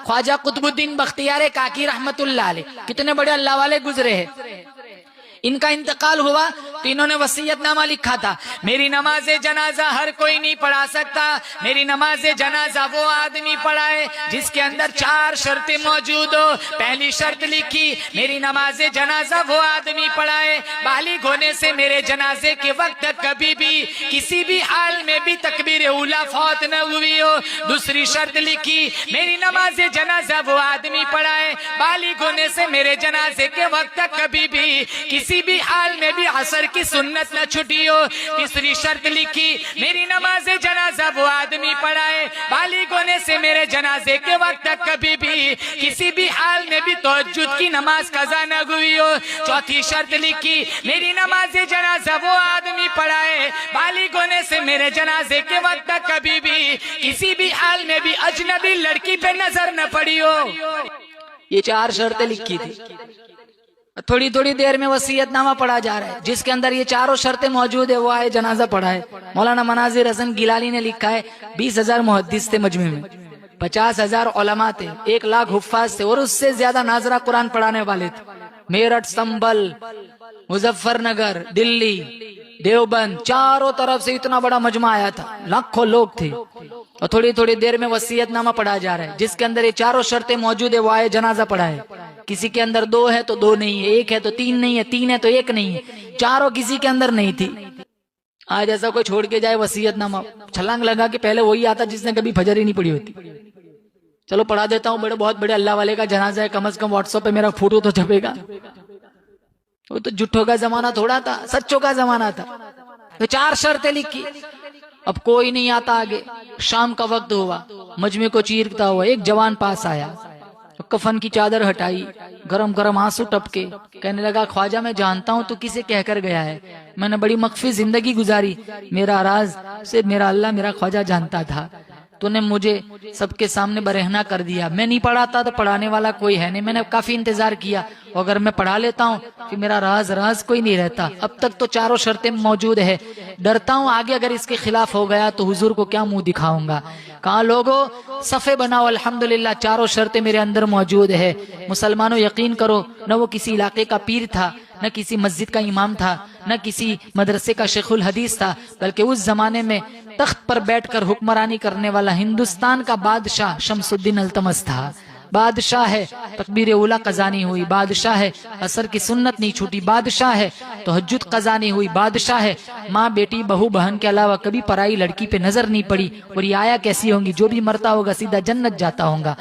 خواجہ قطب الدین بختیار کاکی رحمت اللہ علیہ، کتنے بڑے اللہ والے گزرے ہیں۔ ان کا انتقال ہوا تو انہوں نے وصیت نامہ لکھا تھا، میری نماز جنازہ ہر کوئی نہیں پڑھا سکتا، میری نماز جنازہ وہ آدمی پڑھائے جس کے اندر 4 شرطیں موجود ہو۔ پہلی شرط لکھی، میری نماز جنازہ وہ آدمی پڑھائے بالغ ہونے سے میرے جنازے کے وقت کبھی بھی کسی بھی حال میں بھی تکبیر اولیٰ فوت نہ ہوئی ہو۔ دوسری شرط لکھی، میری نماز جنازہ وہ آدمی پڑھائے بالغ ہونے سے میرے جنازے کے وقت کبھی بھی کسی بھی حال میں بھی عصر کی سنت نہ چھٹی ہو۔ تیسری شرط لکھی، میری نماز جنازہ وہ آدمی پڑھائے بالغ ہونے سے میرے جنازے کے وقت کبھی بھی کسی بھی حال میں بھی تہجد کی نماز قضا نہ ہوئی ہو۔ چوتھی شرط لکھی، میری نماز جنازہ وہ آدمی پڑھائے بالغ ہونے سے میرے جنازے کے وقت کبھی بھی کسی بھی حال میں بھی اجنبی لڑکی پہ نظر نہ پڑی ہو۔ یہ 4 شرطیں لکھی تھی۔ تھوڑی تھوڑی دیر میں وصیت نامہ پڑھا جا رہا ہے جس کے اندر یہ 4 شرطیں موجود ہے، وہ آئے جنازہ پڑھائے۔ مولانا مناظر حسن گیلانی نے لکھا ہے 20,000 محدث تھے مجمع میں، 50,000 علماء تھے، 1,00,000 حفاظ تھے، اور اس سے زیادہ ناظرہ قرآن پڑھانے والے تھے۔ میرٹھ، سنبل، مظفر نگر، دلی، دیوبند، چاروں طرف سے اتنا بڑا مجمع آیا تھا، لاکھوں لوگ تھے۔ اور تھوڑی تھوڑی دیر میں وصیت نامہ پڑھا جا رہا ہے جس کے اندر یہ 4 شرطیں موجود ہے، وہ آئے جنازہ پڑھائے۔ کسی کے اندر 2 ہے تو 2 نہیں ہے، 1 ہے تو 3 نہیں ہے، 3 ہے تو 1 نہیں ہے، چاروں کسی کے اندر نہیں تھی۔ آج ایسا کوئی چھوڑ کے جائے وصیت نامہ، چھلانگ لگا کہ پہلے وہی آتا جس نے کبھی فجر ہی نہیں پڑھی ہوتی۔ چلو پڑھا دیتا ہوں، بہت بڑے اللہ والے کا جنازہ ہے، کم از کم واٹس ایپ پہ میرا فوٹو تو چھپے گا۔ وہ تو جھوٹوں کا زمانہ تھوڑا تھا، سچوں کا زمانہ تھا۔ تو 4 شرطیں لکھی، اب کوئی نہیں آتا آگے۔ شام کا وقت ہوا، مجمع کو چیرتا ہوا ایک جوان پاس آیا، کفن کی چادر ہٹائی، گرم گرم آنسو ٹپکے، کہنے لگا خواجہ میں جانتا ہوں تو کسے کہہ کر گیا ہے، میں نے بڑی مخفی زندگی گزاری، میرا راز سے میرا اللہ میرا خواجہ جانتا تھا، تو نے مجھے سب کے سامنے برہنہ کر دیا، میں نہیں پڑھاتا تو پڑھانے والا کوئی ہے نہیں، میں نے کافی انتظار کیا، اگر میں پڑھا لیتا ہوں کہ میرا راز کوئی نہیں رہتا، اب تک تو 4 شرطیں موجود ہے، ڈرتا ہوں آگے اگر اس کے خلاف ہو گیا تو حضور کو کیا منہ دکھاؤں گا۔ کہا لوگو صفے بناؤ، الحمدللہ 4 شرطیں میرے اندر موجود ہے۔ مسلمانوں یقین کرو، نہ وہ کسی علاقے کا پیر تھا، نہ کسی مسجد کا امام تھا، نہ کسی مدرسے کا شیخ الحدیث تھا، بلکہ اس زمانے میں تخت پر بیٹھ کر حکمرانی کرنے والا ہندوستان کا بادشاہ شمس الدین التمش تھا۔ بادشاہ ہے، تکبیر اولیٰ قضا نہیں ہوئی، بادشاہ ہے، عصر کی سنت نہیں چھوٹی، بادشاہ ہے، تہجد قضا نہیں ہوئی، بادشاہ ہے، ماں بیٹی بہو بہن کے علاوہ کبھی پرائی لڑکی پہ نظر نہیں پڑی، اور یہ آیا کیسی ہوں گی، جو بھی مرتا ہوگا سیدھا جنت جاتا ہوگا۔